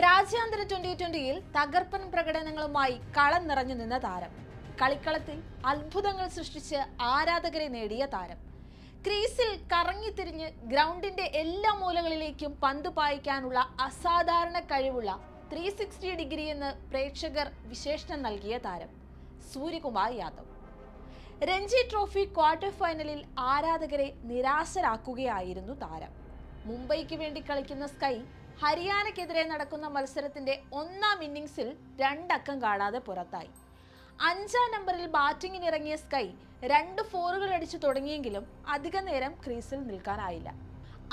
രാജ്യാന്തര ട്വന്റി-ട്വന്റിയിൽ തകർപ്പൻ പ്രകടനങ്ങളുമായി കളം നിറഞ്ഞു നിന്ന താരം. കളിക്കളത്തിൽ അത്ഭുതങ്ങൾ സൃഷ്ടിച്ച് ആരാധകരെ നേടിയ താരം. ക്രീസിൽ കറങ്ങിത്തിരിഞ്ഞ് ഗ്രൗണ്ടിന്റെ എല്ലാ മൂലകളിലേക്കും പന്ത് പായിക്കാനുള്ള അസാധാരണ കഴിവുള്ള 360 ഡിഗ്രി എന്ന് പ്രേക്ഷകർ വിശേഷണം നൽകിയ താരം സൂര്യകുമാർ യാദവ്. രഞ്ജി ട്രോഫി ക്വാർട്ടർ ഫൈനലിൽ ആരാധകരെ നിരാശരാക്കുകയായിരുന്നു താരം. മുംബൈക്ക് വേണ്ടി കളിക്കുന്ന സ്കൈ ഹരിയാനയ്ക്കെതിരെ നടക്കുന്ന മത്സരത്തിന്റെ ഒന്നാം ഇന്നിംഗ്സിൽ 2 അക്കം കാണാതെ പുറത്തായി. 5-ാം നമ്പറിൽ ബാറ്റിംഗിനിറങ്ങിയ സ്കൈ 2 ഫോറുകൾ അടിച്ചു തുടങ്ങിയെങ്കിലും അധിക നേരം ക്രീസിൽ നിൽക്കാനായില്ല.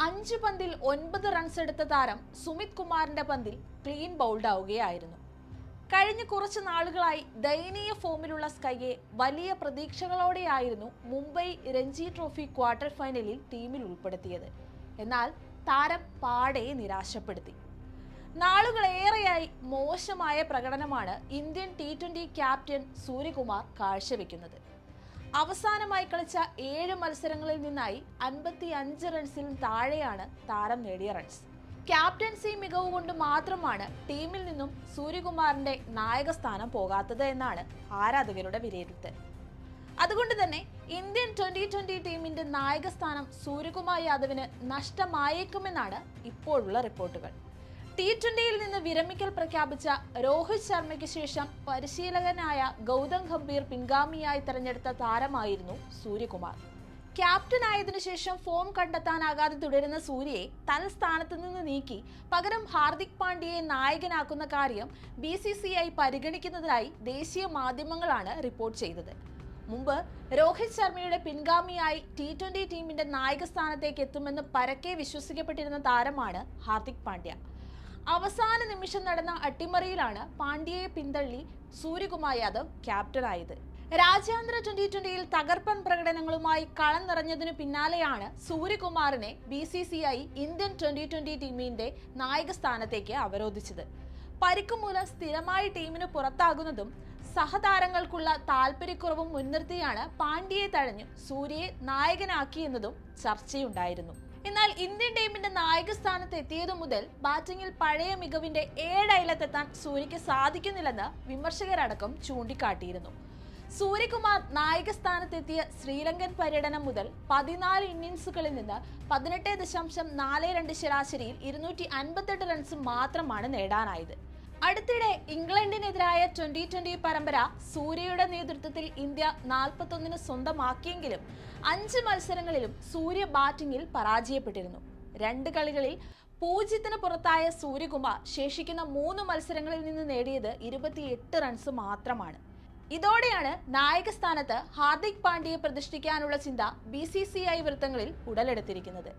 5 പന്തിൽ 9 റൺസ് എടുത്ത താരം സുമിത് കുമാറിന്റെ പന്തിൽ ക്ലീൻ ബൗൾഡ് ആവുകയായിരുന്നു. കഴിഞ്ഞ കുറച്ച് നാളുകളായി ദയനീയ ഫോമിലുള്ള സ്കൈയെ വലിയ പ്രതീക്ഷകളോടെയായിരുന്നു മുംബൈ രഞ്ജി ട്രോഫി ക്വാർട്ടർ ഫൈനലിൽ ടീമിൽ ഉൾപ്പെടുത്തിയത്. എന്നാൽ താരം പാടെ നിരാശപ്പെടുത്തി. നാളുകളേറെയായി മോശമായ പ്രകടനമാണ് ഇന്ത്യൻ T20 ക്യാപ്റ്റൻ സൂര്യകുമാർ കാഴ്ചവെക്കുന്നത്. അവസാനമായി കളിച്ച 7 മത്സരങ്ങളിൽ നിന്നായി 55 റൺസിലും താഴെയാണ് താരം നേടിയ റൺസ്. ക്യാപ്റ്റൻസി മികവ് കൊണ്ട് മാത്രമാണ് ടീമിൽ നിന്നും സൂര്യകുമാറിന്റെ നായകസ്ഥാനം പോകാത്തത് എന്നാണ് ആരാധകരുടെ വിലയിരുത്തൽ. അതുകൊണ്ട് തന്നെ ഇന്ത്യൻ ട്വന്റി-ട്വന്റി ടീമിന്റെ നായകസ്ഥാനം സൂര്യകുമാർ യാദവിന് നഷ്ടമായേക്കുമെന്നാണ് ഇപ്പോഴുള്ള റിപ്പോർട്ടുകൾ. T20യിൽ നിന്ന് വിരമിക്കൽ പ്രഖ്യാപിച്ച രോഹിത് ശർമ്മയ്ക്ക് ശേഷം പരിശീലകനായ ഗൗതം ഗംഭീർ പിൻഗാമിയായി തെരഞ്ഞെടുത്ത താരമായിരുന്നു സൂര്യകുമാർ. ക്യാപ്റ്റനായതിനു ശേഷം ഫോം കണ്ടെത്താനാകാതെ തുടരുന്ന സൂര്യയെ തൽസ്ഥാനത്ത് നിന്ന് നീക്കി പകരം ഹാർദിക് പാണ്ഡ്യയെ നായകനാക്കുന്ന കാര്യം BCCI പരിഗണിക്കുന്നതിനായി ദേശീയ മാധ്യമങ്ങളാണ് റിപ്പോർട്ട് ചെയ്തത്. മുമ്പ് രോഹിത് ശർമ്മയുടെ പിൻഗാമിയായി T20 ടീമിന്റെ നായകസ്ഥാനത്തേക്ക് എത്തുമെന്ന് പരക്കെ വിശ്വസിക്കപ്പെട്ടിരുന്ന താരമാണ് ഹാർദിക് പാണ്ഡ്യ. അവസാന നിമിഷം നടന്ന അട്ടിമറിയിലാണ് പാണ്ഡ്യയെ പിന്തള്ളി സൂര്യകുമാർ യാദവ് ക്യാപ്റ്റനായത്. രാജ്യാന്തര ട്വന്റി-ട്വന്റിയിൽ തകർപ്പൻ പ്രകടനങ്ങളുമായി കളം നിറഞ്ഞതിനു പിന്നാലെയാണ് സൂര്യകുമാറിനെ BCCI ഇന്ത്യൻ ട്വന്റി-ട്വന്റി ടീമിന്റെ നായകസ്ഥാനത്തേക്ക് അവരോധിച്ചത്. പരിക്കുമൂലം സ്ഥിരമായി ടീമിന് പുറത്താകുന്നതും സഹതാരങ്ങൾക്കുള്ള താല്പര്യക്കുറവും മുൻനിർത്തിയാണ് പാണ്ഡ്യയെ തഴഞ്ഞ് സൂര്യയെ നായകനാക്കിയെന്നതും ചർച്ചയുണ്ടായിരുന്നു. എന്നാൽ ഇന്ത്യൻ ടീമിന്റെ നായകസ്ഥാനത്ത് എത്തിയതു മുതൽ ബാറ്റിംഗിൽ പഴയ മികവിന്റെ 7 അയലത്തെത്താൻ സൂര്യയ്ക്ക് സാധിക്കുന്നില്ലെന്ന് വിമർശകരടക്കം ചൂണ്ടിക്കാട്ടിയിരുന്നു. സൂര്യകുമാർ നായകസ്ഥാനത്തെത്തിയ ശ്രീലങ്കൻ പര്യടനം മുതൽ 14 ഇന്നിംഗ്സുകളിൽ നിന്ന് 18.42 ശരാശരിയിൽ 258 റൺസ് മാത്രമാണ് നേടാനായത്. അടുത്തിടെ ഇംഗ്ലണ്ടിനെതിരായ ട്വന്റി-ട്വന്റി പരമ്പര സൂര്യയുടെ നേതൃത്വത്തിൽ ഇന്ത്യ 41 സ്വന്തമാക്കിയെങ്കിലും 5 മത്സരങ്ങളിലും സൂര്യ ബാറ്റിംഗിൽ പരാജയപ്പെട്ടിരുന്നു. 2 കളികളിൽ 0 പുറത്തായ സൂര്യകുമാർ ശേഷിക്കുന്ന 3 മത്സരങ്ങളിൽ നിന്ന് നേടിയത് 28 റൺസ് മാത്രമാണ്. ഇതോടെയാണ് നായകസ്ഥാനത്ത് ഹാർദിക് പാണ്ഡ്യയെ പ്രതിഷ്ഠിക്കാനുള്ള ചിന്ത BCCI വൃത്തങ്ങളിൽ ഉടലെടുത്തിരിക്കുന്നത്.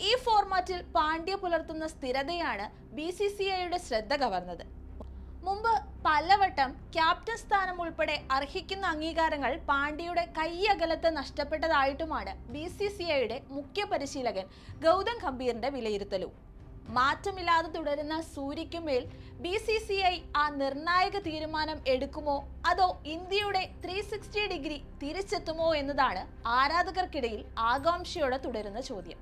ഈ ഫോർമാറ്റിൽ പാണ്ഡ്യ പുലർത്തുന്ന സ്ഥിരതയാണ് BCCIയുടെ ശ്രദ്ധ കവർന്നത്. മുമ്പ് പലവട്ടം ക്യാപ്റ്റൻ സ്ഥാനം ഉൾപ്പെടെ അർഹിക്കുന്ന അംഗീകാരങ്ങൾ പാണ്ഡ്യയുടെ കൈയകലത്ത് നഷ്ടപ്പെട്ടതായിട്ടുമാണ് BCCIയുടെ മുഖ്യ പരിശീലകൻ ഗൗതം ഗംഭീറിന്റെ വിലയിരുത്തലും. മാറ്റമില്ലാതെ തുടരുന്ന സൂര്യയ്ക്കുമേൽ BCCI ആ നിർണായക തീരുമാനം എടുക്കുമോ അതോ ഇന്ത്യയുടെ 360 ഡിഗ്രി തിരിച്ചെത്തുമോ എന്നതാണ് ആരാധകർക്കിടയിൽ ആകാംക്ഷയോടെ തുടരുന്ന ചോദ്യം.